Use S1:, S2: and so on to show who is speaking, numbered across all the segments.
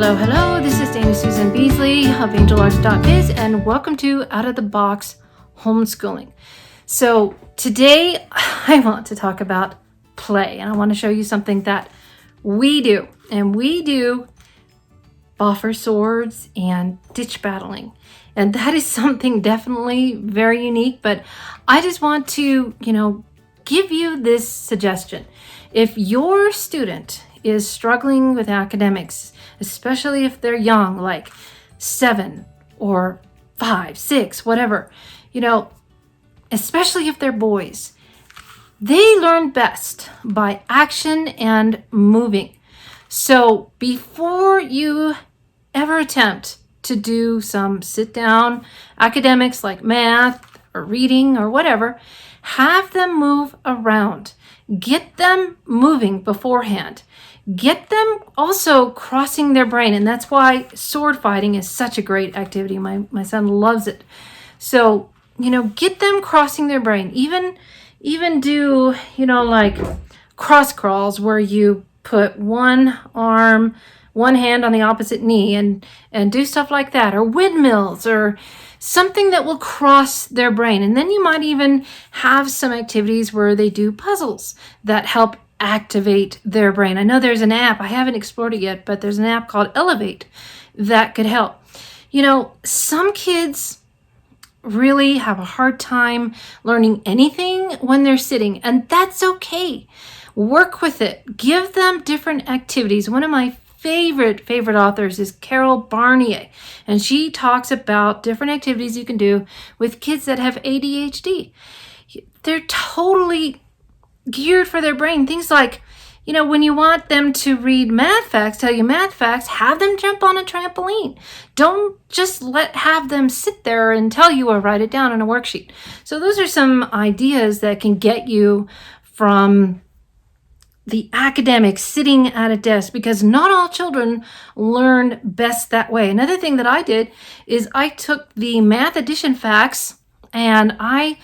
S1: Hello, hello. This is Dana Susan Beasley of AngelArts.biz, and welcome to Out of the Box Homeschooling. So today I want to talk about play, and I want to show you something that we do. And we do boffer swords and ditch battling. And that is something definitely very unique, but I just want to, give you this suggestion. If your student is struggling with academics, especially if they're young, like 7 or 5, 6, whatever, especially if they're boys, they learn best by action and moving. So before you ever attempt to do some sit down academics like math or reading or whatever, have them move around. Get them moving beforehand. Get them also crossing their brain. And that's why sword fighting is such a great activity. My son loves it. So, get them crossing their brain. Even do, like cross crawls where you put one hand on the opposite knee and do stuff like that, or windmills or something that will cross their brain. And then you might even have some activities where they do puzzles that help activate their brain. I know there's an app, I haven't explored it yet, but there's an app called Elevate that could help. Some kids really have a hard time learning anything when they're sitting, and that's okay. Work with it. Give them different activities. One of my favorite authors is Carol Barnier, and she talks about different activities you can do with kids that have ADHD. They're totally geared for their brain. Things like, when you want them to read math facts, tell you math facts, have them jump on a trampoline. Don't just have them sit there and tell you or write it down on a worksheet. So those are some ideas that can get you from the academics sitting at a desk, because not all children learn best that way. Another thing that I did is I took the math addition facts and I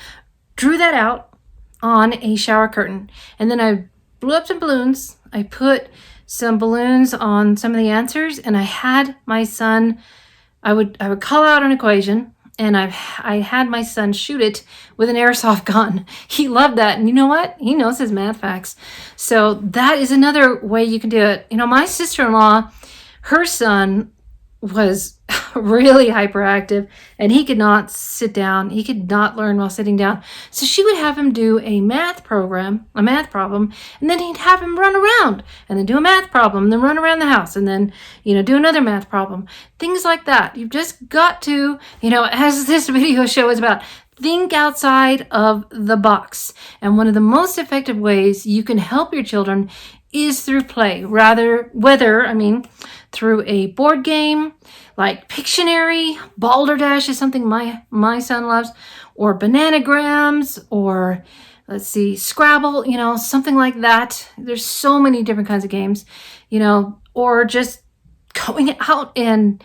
S1: drew that out on a shower curtain. And then I blew up some balloons. I put some balloons on some of the answers, and I had my son, I would call out an equation, and I had my son shoot it with an airsoft gun. He loved that. And you know what? He knows his math facts. So that is another way you can do it. My sister-in-law, her son was really hyperactive, and he could not sit down. He could not learn while sitting down. So she would have him do a math problem, and then he'd have him run around and then do a math problem, and then run around the house, and then, do another math problem. Things like that. You've just got to, as this video show is about, think outside of the box. And one of the most effective ways you can help your children is through play, through a board game like Pictionary. Balderdash is something my son loves, or Bananagrams, or Scrabble, something like that. There's so many different kinds of games, or just going out and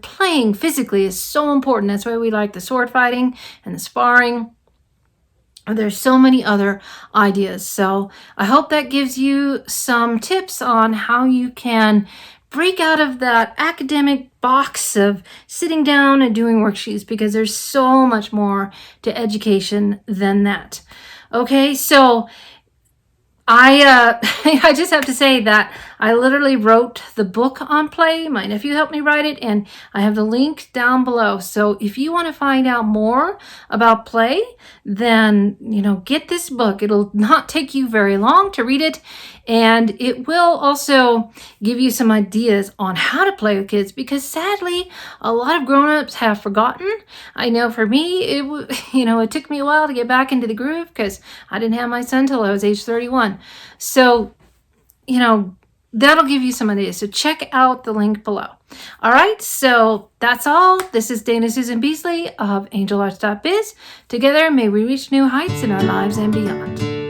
S1: playing physically is so important. That's why we like the sword fighting and the sparring. There's so many other ideas. So I hope that gives you some tips on how you can break out of that academic box of sitting down and doing worksheets, because there's so much more to education than that. Okay, so I just have to say that I literally wrote the book on play. My nephew helped me write it, and I have the link down below. So if you want to find out more about play, then, get this book. It'll not take you very long to read it, and it will also give you some ideas on how to play with kids, because sadly, a lot of grown-ups have forgotten. I know for me, it took me a while to get back into the groove, because I didn't have my son till I was age 31. So, that'll give you some ideas. So check out the link below. All right, so that's all. This is Dana Susan Beasley of AngelArts.biz. Together, may we reach new heights in our lives and beyond.